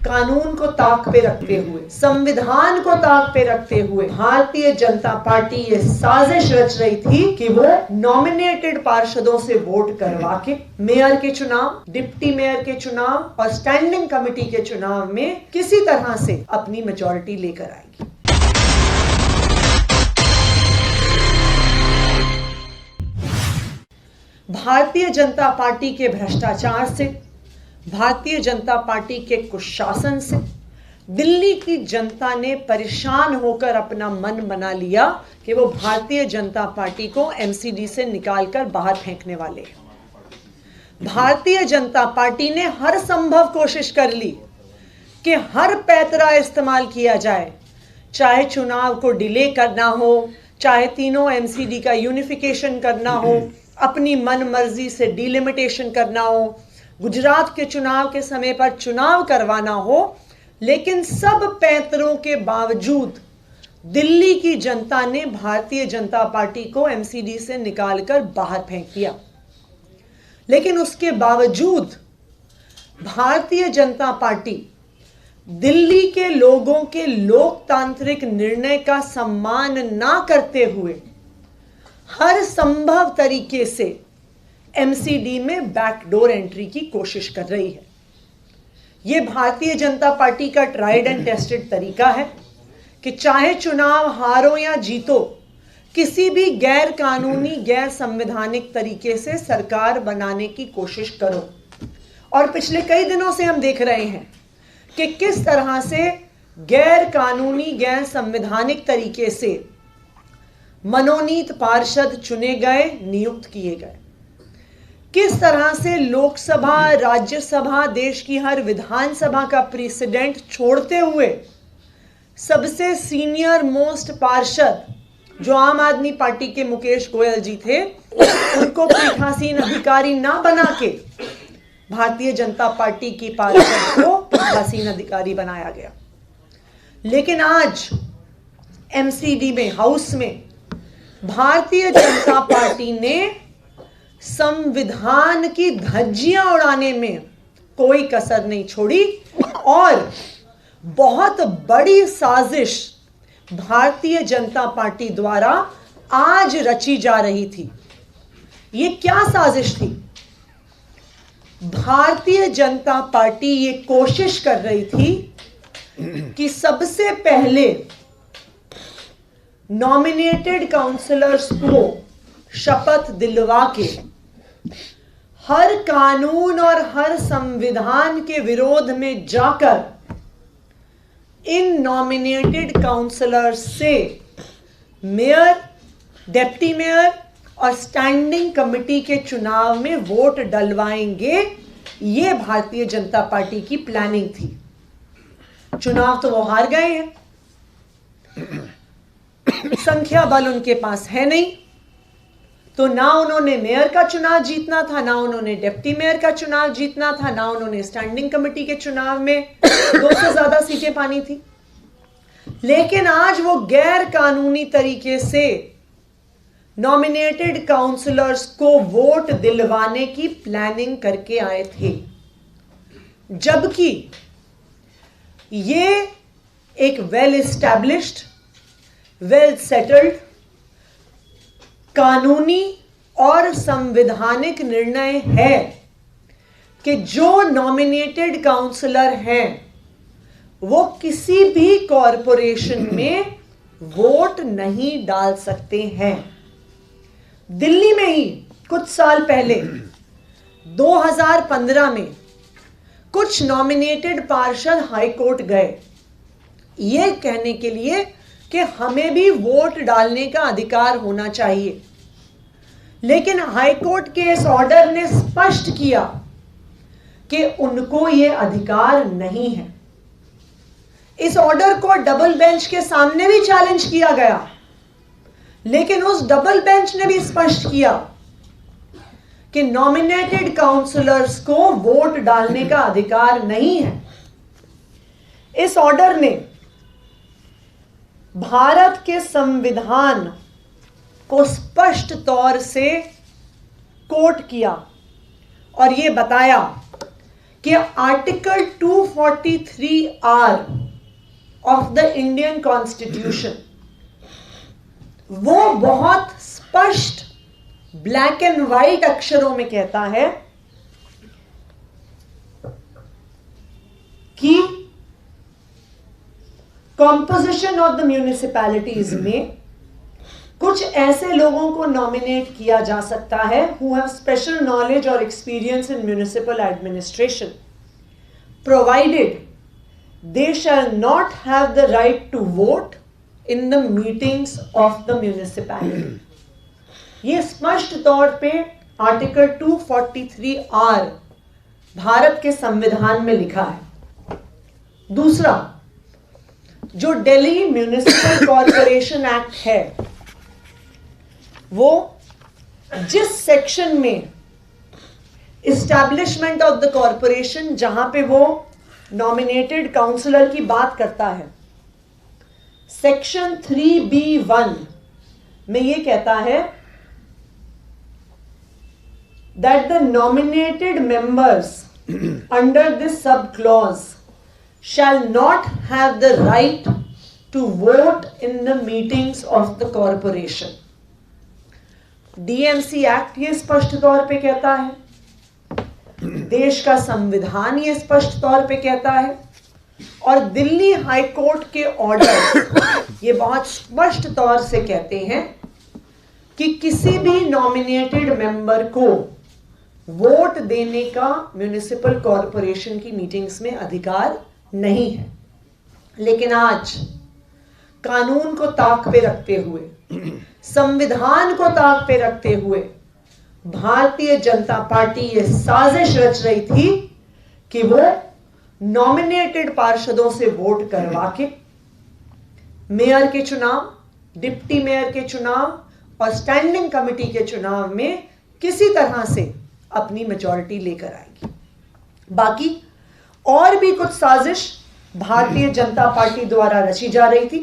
कानून को ताक पे रखते हुए, संविधान को ताक पे रखते हुए भारतीय जनता पार्टी ये साजिश रच रही थी कि वो नॉमिनेटेड पार्षदों से वोट करवा के मेयर के चुनाव, डिप्टी मेयर के चुनाव और स्टैंडिंग कमेटी के चुनाव में किसी तरह से अपनी मेजॉरिटी लेकर आएगी। भारतीय जनता पार्टी के भ्रष्टाचार से, भारतीय जनता पार्टी के कुशासन से दिल्ली की जनता ने परेशान होकर अपना मन बना लिया कि वो भारतीय जनता पार्टी को एमसीडी से निकालकर बाहर फेंकने वाले हैं। भारतीय जनता पार्टी ने हर संभव कोशिश कर ली कि हर पैतरा इस्तेमाल किया जाए, चाहे चुनाव को डिले करना हो, चाहे तीनों एमसीडी का यूनिफिकेशन करना हो, अपनी मन मर्जी से डिलिमिटेशन करना हो, गुजरात के चुनाव के समय पर चुनाव करवाना हो, लेकिन सब पैंतरों के बावजूद दिल्ली की जनता ने भारतीय जनता पार्टी को एमसीडी से निकालकर बाहर फेंक दिया। लेकिन उसके बावजूद भारतीय जनता पार्टी दिल्ली के लोगों के लोकतांत्रिक निर्णय का सम्मान ना करते हुए हर संभव तरीके से एमसीडी में बैकडोर एंट्री की कोशिश कर रही है। यह भारतीय जनता पार्टी का ट्राइड एंड टेस्टेड तरीका है कि चाहे चुनाव हारो या जीतो, किसी भी गैर कानूनी, गैर संवैधानिक तरीके से सरकार बनाने की कोशिश करो। और पिछले कई दिनों से हम देख रहे हैं कि किस तरह से गैर कानूनी, गैर संवैधानिक तरीके से मनोनीत पार्षद चुने गए, नियुक्त किए गए। किस तरह से लोकसभा, राज्यसभा, देश की हर विधानसभा का प्रेसिडेंट छोड़ते हुए सबसे सीनियर मोस्ट पार्षद जो आम आदमी पार्टी के मुकेश गोयल जी थे, उनको पीठासीन अधिकारी ना बना के भारतीय जनता पार्टी की पार्षद को पीठासीन अधिकारी बनाया गया। लेकिन आज एमसीडी में, हाउस में भारतीय जनता पार्टी ने संविधान की धज्जियां उड़ाने में कोई कसर नहीं छोड़ी और बहुत बड़ी साजिश भारतीय जनता पार्टी द्वारा आज रची जा रही थी। ये क्या साजिश थी? भारतीय जनता पार्टी ये कोशिश कर रही थी कि सबसे पहले नॉमिनेटेड काउंसलर्स को शपथ दिलवा के हर कानून और हर संविधान के विरोध में जाकर इन नॉमिनेटेड काउंसलर्स से मेयर, डिप्टी मेयर और स्टैंडिंग कमेटी के चुनाव में वोट डलवाएंगे। ये भारतीय जनता पार्टी की प्लानिंग थी। चुनाव तो वो हार गए हैं, संख्या बल उनके पास है नहीं, तो ना उन्होंने मेयर का चुनाव जीतना था, ना उन्होंने डिप्टी मेयर का चुनाव जीतना था, ना उन्होंने स्टैंडिंग कमेटी के चुनाव में 2 से ज्यादा सीटें पानी थी। लेकिन आज वो गैर कानूनी तरीके से नॉमिनेटेड काउंसलर्स को वोट दिलवाने की प्लानिंग करके आए थे, जबकि ये एक वेल एस्टैब्लिश्ड, वेल सेटल्ड, कानूनी और संवैधानिक निर्णय है कि जो नॉमिनेटेड काउंसलर हैं वो किसी भी कॉरपोरेशन में वोट नहीं डाल सकते हैं। दिल्ली में ही कुछ साल पहले 2015 में कुछ नॉमिनेटेड पार्षद हाईकोर्ट गए ये कहने के लिए कि हमें भी वोट डालने का अधिकार होना चाहिए, लेकिन हाईकोर्ट के इस ऑर्डर ने स्पष्ट किया कि उनको यह अधिकार नहीं है। इस ऑर्डर को डबल बेंच के सामने भी चैलेंज किया गया, लेकिन उस डबल बेंच ने भी स्पष्ट किया कि नॉमिनेटेड काउंसलर्स को वोट डालने का अधिकार नहीं है। इस ऑर्डर ने भारत के संविधान को स्पष्ट तौर से कोट किया और यह बताया कि article 243R of the Indian constitution वो बहुत स्पष्ट ब्लैक एंड व्हाइट अक्षरों में कहता है कि कॉम्पोजिशन ऑफ द म्यूनिसिपैलिटीज में कुछ ऐसे लोगों को नॉमिनेट किया जा सकता है who have special knowledge or experience in municipal administration, provided they shall not have the right to vote in the meetings of the municipality. ये स्पष्ट तौर पे आर्टिकल 243R भारत के संविधान में लिखा है। दूसरा, जो दिल्ली म्यूनिसिपल कॉर्पोरेशन एक्ट है वो जिस सेक्शन में इस्टेब्लिशमेंट ऑफ द कॉर्पोरेशन जहां पे वो नॉमिनेटेड काउंसलर की बात करता है, सेक्शन 3B1 में ये कहता है that the nominated members under this sub-clause shall not have the right to vote in the meetings of the corporation. DMC act ये स्पष्ट तौर पे कहता है, देश का संविधान ये स्पष्ट तौर पे कहता है, और दिल्ली हाई कोर्ट के ऑर्डर ये बहुत स्पष्ट तौर से कहते हैं कि किसी भी नॉमिनेटेड मेंबर को वोट देने का म्युनिसिपल कॉर्पोरेशन की मीटिंग्स में अधिकार नहीं है। लेकिन आज कानून को ताक पे रखते हुए, संविधान को ताक पे रखते हुए भारतीय जनता पार्टी ये साजिश रच रही थी कि वो नॉमिनेटेड पार्षदों से वोट करवा के मेयर के चुनाव, डिप्टी मेयर के चुनाव और स्टैंडिंग कमेटी के चुनाव में किसी तरह से अपनी मेजॉरिटी लेकर आएगी। बाकी और भी कुछ साजिश भारतीय जनता पार्टी द्वारा रची जा रही थी।